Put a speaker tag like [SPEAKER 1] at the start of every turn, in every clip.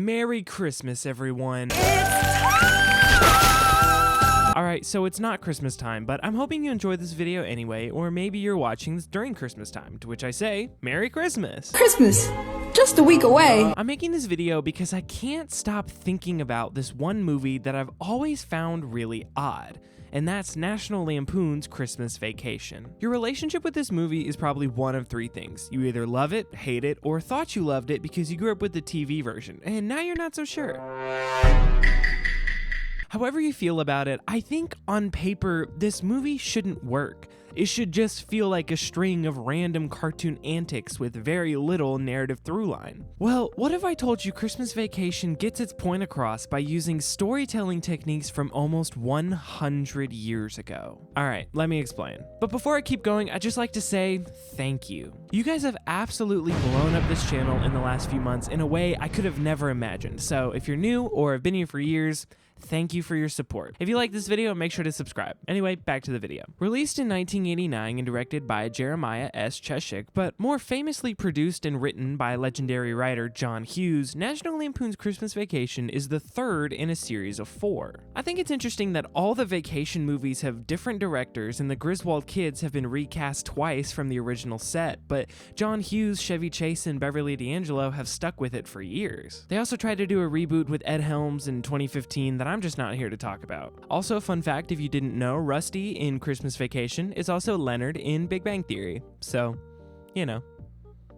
[SPEAKER 1] Merry Christmas, everyone. Alright, so it's not Christmas time, but I'm hoping you enjoyed this video anyway, or maybe you're watching this during Christmas time, to which I say, Merry Christmas!
[SPEAKER 2] Christmas! Just a week away!
[SPEAKER 1] I'm making this video because I can't stop thinking about this one movie that I've always found really odd, and that's National Lampoon's Christmas Vacation. Your relationship with this movie is probably one of three things. You either love it, hate it, or thought you loved it because you grew up with the TV version, and now you're not so sure. However you feel about it, I think on paper, this movie shouldn't work. It should just feel like a string of random cartoon antics with very little narrative throughline. Well, what if I told you Christmas Vacation gets its point across by using storytelling techniques from almost 100 years ago? Alright, let me explain. But before I keep going, I'd just like to say thank you. You guys have absolutely blown up this channel in the last few months in a way I could have never imagined. So if you're new or have been here for years, thank you for your support. If you like this video, make sure to subscribe. Anyway, back to the video. Released in 1989 and directed by Jeremiah S. Cheshik, but more famously produced and written by legendary writer John Hughes, National Lampoon's Christmas Vacation is the third in a series of 4. I think it's interesting that all the vacation movies have different directors and the Griswold kids have been recast twice from the original set, but John Hughes, Chevy Chase, and Beverly D'Angelo have stuck with it for years. They also tried to do a reboot with Ed Helms in 2015 that I'm just not here to talk about. Also, fun fact, if you didn't know, Rusty in Christmas Vacation is also Leonard in Big Bang Theory. So, you know,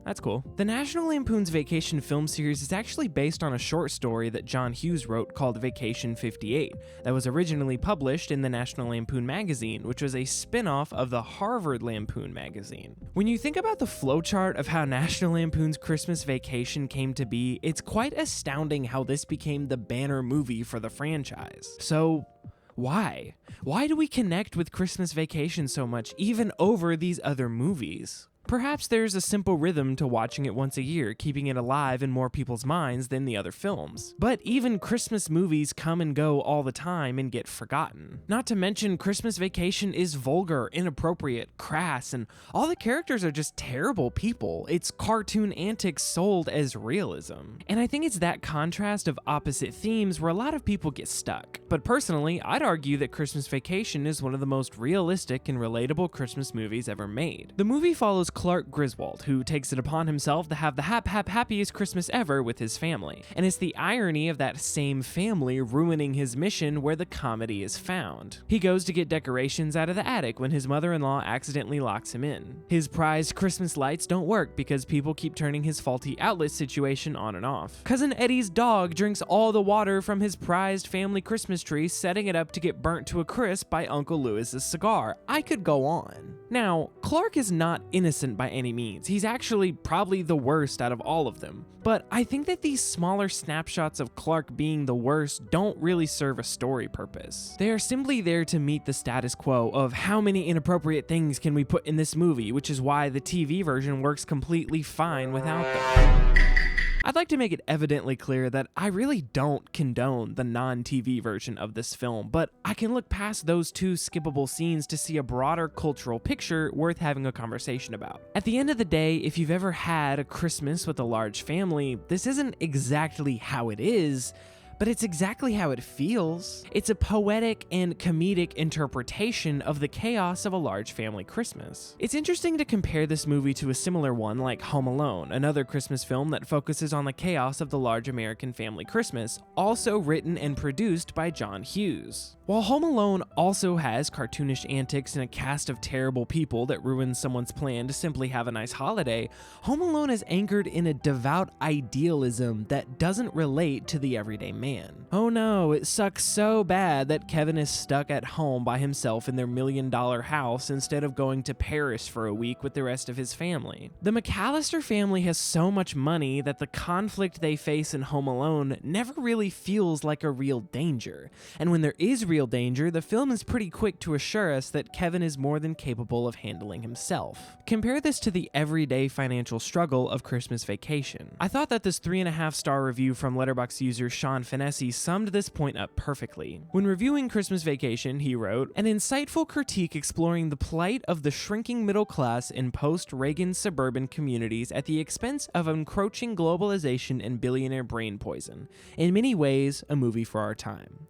[SPEAKER 1] that's cool. The National Lampoon's Vacation film series is actually based on a short story that John Hughes wrote called Vacation 58 that was originally published in the National Lampoon magazine, which was a spin-off of the Harvard Lampoon magazine. When you think about the flowchart of how National Lampoon's Christmas Vacation came to be, it's quite astounding how this became the banner movie for the franchise. So, why? Why do we connect with Christmas Vacation so much, even over these other movies? Perhaps there's a simple rhythm to watching it once a year, keeping it alive in more people's minds than the other films. But even Christmas movies come and go all the time and get forgotten. Not to mention, Christmas Vacation is vulgar, inappropriate, crass, and all the characters are just terrible people. It's cartoon antics sold as realism. And I think it's that contrast of opposite themes where a lot of people get stuck. But personally, I'd argue that Christmas Vacation is one of the most realistic and relatable Christmas movies ever made. The movie follows Clark Griswold, who takes it upon himself to have the happiest Christmas ever with his family. And it's the irony of that same family ruining his mission where the comedy is found. He goes to get decorations out of the attic when his mother-in-law accidentally locks him in. His prized Christmas lights don't work because people keep turning his faulty outlet situation on and off. Cousin Eddie's dog drinks all the water from his prized family Christmas tree, setting it up to get burnt to a crisp by Uncle Lewis's cigar. I could go on. Now, Clark is not innocent by any means. He's actually probably the worst out of all of them. But I think that these smaller snapshots of Clark being the worst don't really serve a story purpose. They are simply there to meet the status quo of how many inappropriate things can we put in this movie, which is why the TV version works completely fine without them. I'd like to make it evidently clear that I really don't condone the non-TV version of this film, but I can look past those two skippable scenes to see a broader cultural picture worth having a conversation about. At the end of the day, if you've ever had a Christmas with a large family, this isn't exactly how it is, but it's exactly how it feels. It's a poetic and comedic interpretation of the chaos of a large family Christmas. It's interesting to compare this movie to a similar one like Home Alone, another Christmas film that focuses on the chaos of the large American family Christmas, also written and produced by John Hughes. While Home Alone also has cartoonish antics and a cast of terrible people that ruin someone's plan to simply have a nice holiday, Home Alone is anchored in a devout idealism that doesn't relate to the everyday man. Oh no, it sucks so bad that Kevin is stuck at home by himself in their $1 million house instead of going to Paris for a week with the rest of his family. The McAllister family has so much money that the conflict they face in Home Alone never really feels like a real danger. And when there is real real danger, the film is pretty quick to assure us that Kevin is more than capable of handling himself. Compare this to the everyday financial struggle of Christmas Vacation. I thought that this 3.5-star review from Letterboxd user Sean Finessi summed this point up perfectly. When reviewing Christmas Vacation, he wrote, "An insightful critique exploring the plight of the shrinking middle class in post-Reagan suburban communities at the expense of encroaching globalization and billionaire brain poison. In many ways, a movie for our time."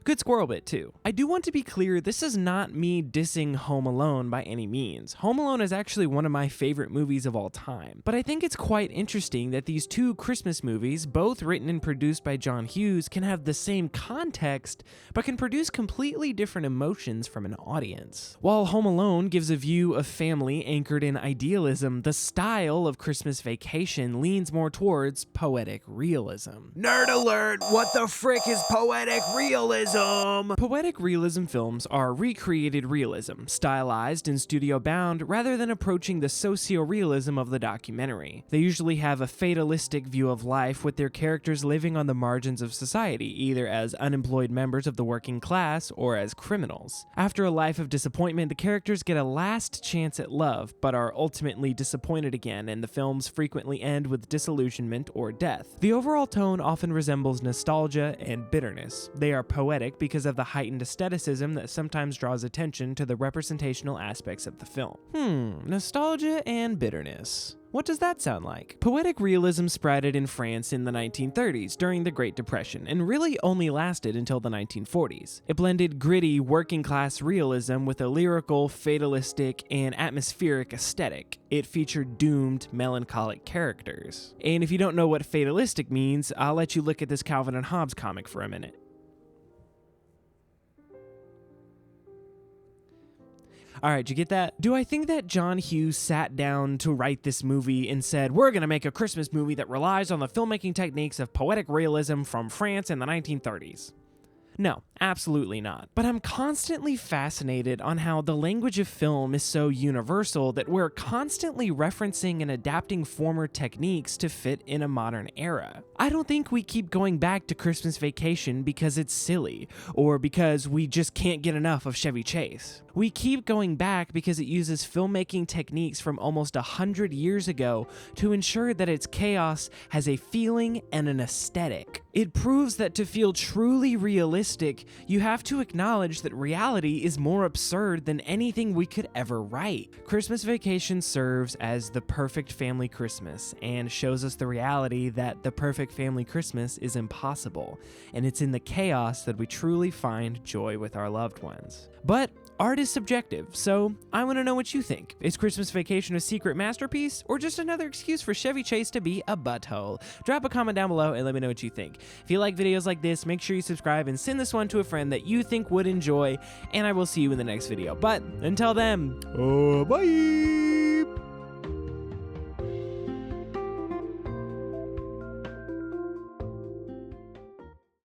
[SPEAKER 1] Good squirrel bit, too. I do want to be clear, this is not me dissing Home Alone by any means. Home Alone is actually one of my favorite movies of all time. But I think it's quite interesting that these two Christmas movies, both written and produced by John Hughes, can have the same context, but can produce completely different emotions from an audience. While Home Alone gives a view of family anchored in idealism, the style of Christmas Vacation leans more towards poetic realism. Nerd alert! What the frick is poetic realism? Poetic realism films are recreated realism, stylized and studio-bound rather than approaching the socio-realism of the documentary. They usually have a fatalistic view of life, with their characters living on the margins of society, either as unemployed members of the working class or as criminals. After a life of disappointment, the characters get a last chance at love, but are ultimately disappointed again, and the films frequently end with disillusionment or death. The overall tone often resembles nostalgia and bitterness. They are poetic because of the heightened aestheticism that sometimes draws attention to the representational aspects of the film. Nostalgia and bitterness. What does that sound like? Poetic realism sprouted in France in the 1930s during the Great Depression and really only lasted until the 1940s. It blended gritty, working-class realism with a lyrical, fatalistic, and atmospheric aesthetic. It featured doomed, melancholic characters. And if you don't know what fatalistic means, I'll let you look at this Calvin and Hobbes comic for a minute. Alright, you get that? Do I think that John Hughes sat down to write this movie and said, we're gonna make a Christmas movie that relies on the filmmaking techniques of poetic realism from France in the 1930s? No, absolutely not. But I'm constantly fascinated on how the language of film is so universal that we're constantly referencing and adapting former techniques to fit in a modern era. I don't think we keep going back to Christmas Vacation because it's silly, or because we just can't get enough of Chevy Chase. We keep going back because it uses filmmaking techniques from almost 100 years ago to ensure that its chaos has a feeling and an aesthetic. It proves that to feel truly realistic, you have to acknowledge that reality is more absurd than anything we could ever write. Christmas Vacation serves as the perfect family Christmas and shows us the reality that the perfect family Christmas is impossible, and it's in the chaos that we truly find joy with our loved ones. But art is subjective, so I want to know what you think. Is Christmas Vacation a secret masterpiece, or just another excuse for Chevy Chase to be a butthole? Drop a comment down below and let me know what you think. If you like videos like this, make sure you subscribe and send this one to a friend that you think would enjoy, and I will see you in the next video. But until then, bye!